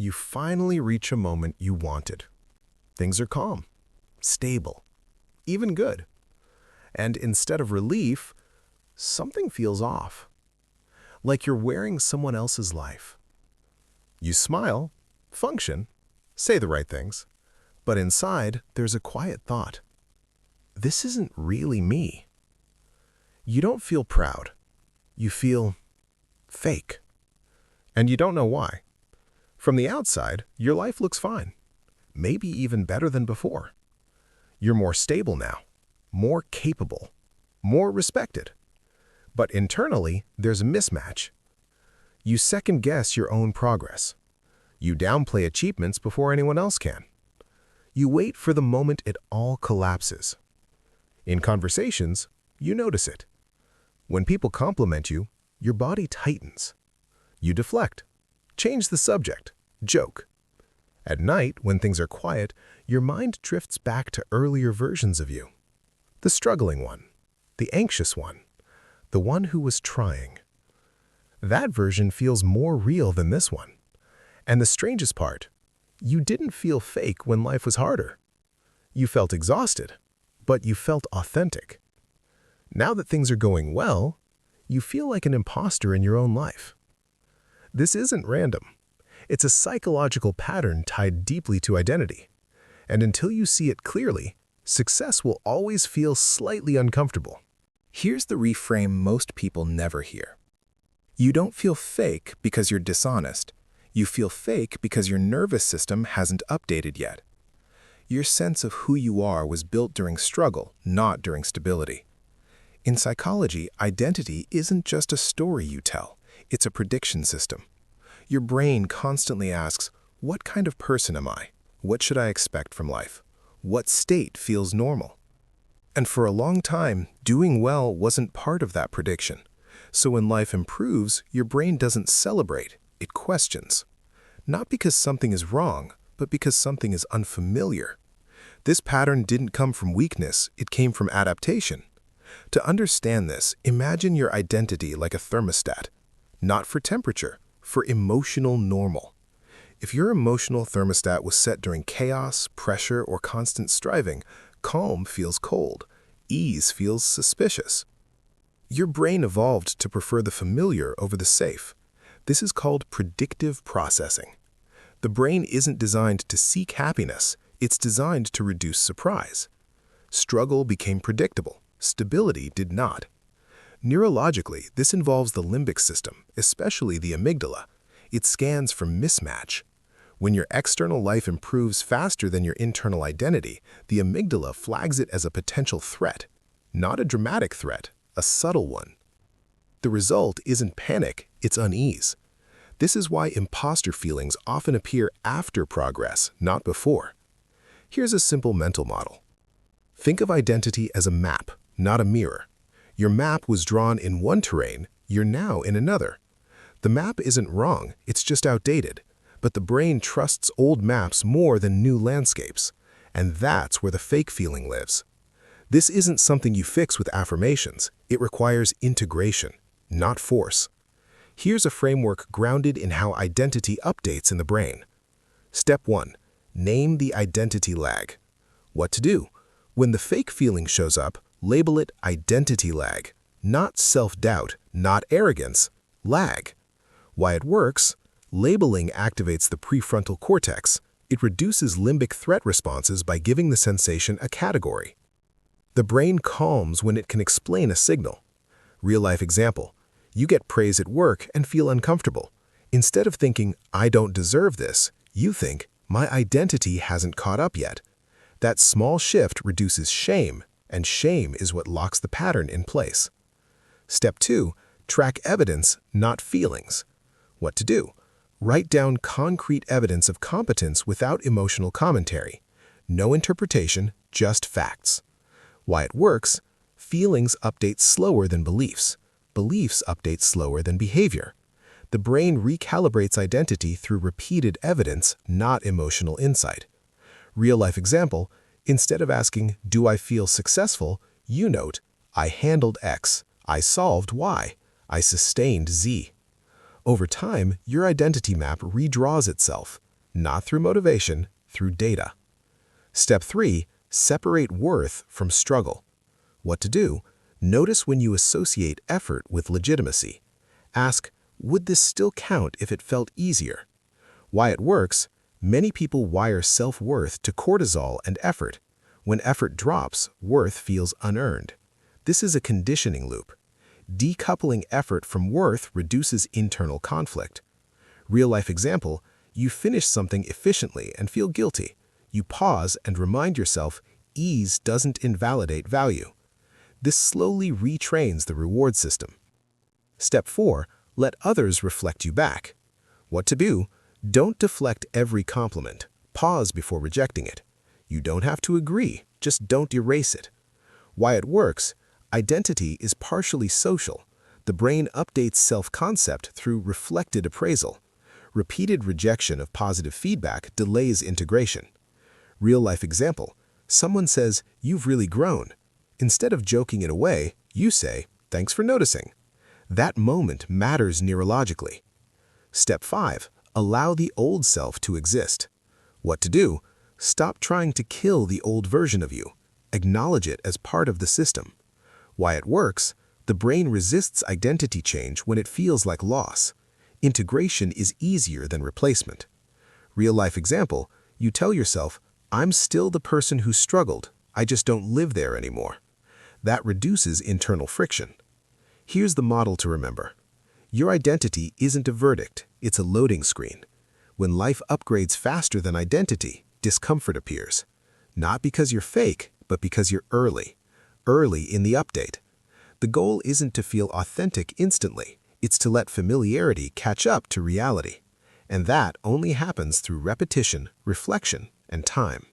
You finally reach a moment you wanted. Things are calm, stable, even good. And instead of relief, something feels off. Like you're wearing someone else's life. You smile, function, say the right things, but inside there's a quiet thought. This isn't really me. You don't feel proud. You feel fake. And you don't know why. From the outside, your life looks fine. Maybe even better than before. You're more stable now, more capable, more respected. But internally, there's a mismatch. You second-guess your own progress. You downplay achievements before anyone else can. You wait for the moment it all collapses. In conversations, you notice it. When people compliment you, your body tightens. You deflect, change the subject, joke. At night, when things are quiet, your mind drifts back to earlier versions of you. The struggling one, the anxious one, the one who was trying. That version feels more real than this one. And the strangest part, you didn't feel fake when life was harder. You felt exhausted, but you felt authentic. Now that things are going well, you feel like an imposter in your own life. This isn't random. It's a psychological pattern tied deeply to identity. And until you see it clearly, success will always feel slightly uncomfortable. Here's the reframe most people never hear. You don't feel fake because you're dishonest. You feel fake because your nervous system hasn't updated yet. Your sense of who you are was built during struggle, not during stability. In psychology, identity isn't just a story you tell. It's a prediction system. Your brain constantly asks, what kind of person am I? What should I expect from life? What state feels normal? And for a long time, doing well wasn't part of that prediction. So when life improves, your brain doesn't celebrate, it questions. Not because something is wrong, but because something is unfamiliar. This pattern didn't come from weakness, it came from adaptation. To understand this, imagine your identity like a thermostat. Not for temperature, for emotional normal. If your emotional thermostat was set during chaos, pressure, or constant striving, calm feels cold, ease feels suspicious. Your brain evolved to prefer the familiar over the safe. This is called predictive processing. The brain isn't designed to seek happiness, it's designed to reduce surprise. Struggle became predictable, stability did not. Neurologically, this involves the limbic system, especially the amygdala. It scans for mismatch. When your external life improves faster than your internal identity, the amygdala flags it as a potential threat. Not a dramatic threat, a subtle one. The result isn't panic, it's unease. This is why imposter feelings often appear after progress, not before. Here's a simple mental model. Think of identity as a map, not a mirror. Your map was drawn in one terrain, you're now in another. The map isn't wrong, it's just outdated. But the brain trusts old maps more than new landscapes. And that's where the fake feeling lives. This isn't something you fix with affirmations. It requires integration, not force. Here's a framework grounded in how identity updates in the brain. Step 1. Name the identity lag. What to do? When the fake feeling shows up, label it identity lag. Not self-doubt, not arrogance, lag. Why it works? Labeling activates the prefrontal cortex. It reduces limbic threat responses by giving the sensation a category. The brain calms when it can explain a signal. Real-life example. You get praise at work and feel uncomfortable. Instead of thinking, I don't deserve this, you think, my identity hasn't caught up yet. That small shift reduces shame, and shame is what locks the pattern in place. Step 2. Track evidence, not feelings. What to do? Write down concrete evidence of competence without emotional commentary. No interpretation, just facts. Why it works? Feelings update slower than beliefs. Beliefs update slower than behavior. The brain recalibrates identity through repeated evidence, not emotional insight. Real-life example, instead of asking, do I feel successful, you note, I handled X, I solved Y, I sustained Z. Over time, your identity map redraws itself. not through motivation, through data. Step 3, separate worth from struggle. What to do? Notice when you associate effort with legitimacy. Ask, would this still count if it felt easier? Why it works? Many people wire self-worth to cortisol and effort. When effort drops, worth feels unearned. This is a conditioning loop. Decoupling effort from worth reduces internal conflict. Real-life example, you finish something efficiently and feel guilty. You pause and remind yourself, ease doesn't invalidate value. This slowly retrains the reward system. Step 4, let others reflect you back. What to do? Don't deflect every compliment. Pause before rejecting it. You don't have to agree, just don't erase it. Why it works? Identity is partially social. The brain updates self-concept through reflected appraisal. Repeated rejection of positive feedback delays integration. Real-life example, someone says, "You've really grown." Instead of joking it away, you say, "Thanks for noticing." That moment matters neurologically. Step 5, allow the old self to exist. What to do? Stop trying to kill the old version of you. Acknowledge it as part of the system. Why it works? The brain resists identity change when it feels like loss. Integration is easier than replacement. Real-life example, you tell yourself, "I'm still the person who struggled, I just don't live there anymore." That reduces internal friction. Here's the model to remember. Your identity isn't a verdict, it's a loading screen. When life upgrades faster than identity, discomfort appears. Not because you're fake, but because you're early in the update. The goal isn't to feel authentic instantly, it's to let familiarity catch up to reality. And that only happens through repetition, reflection, and time.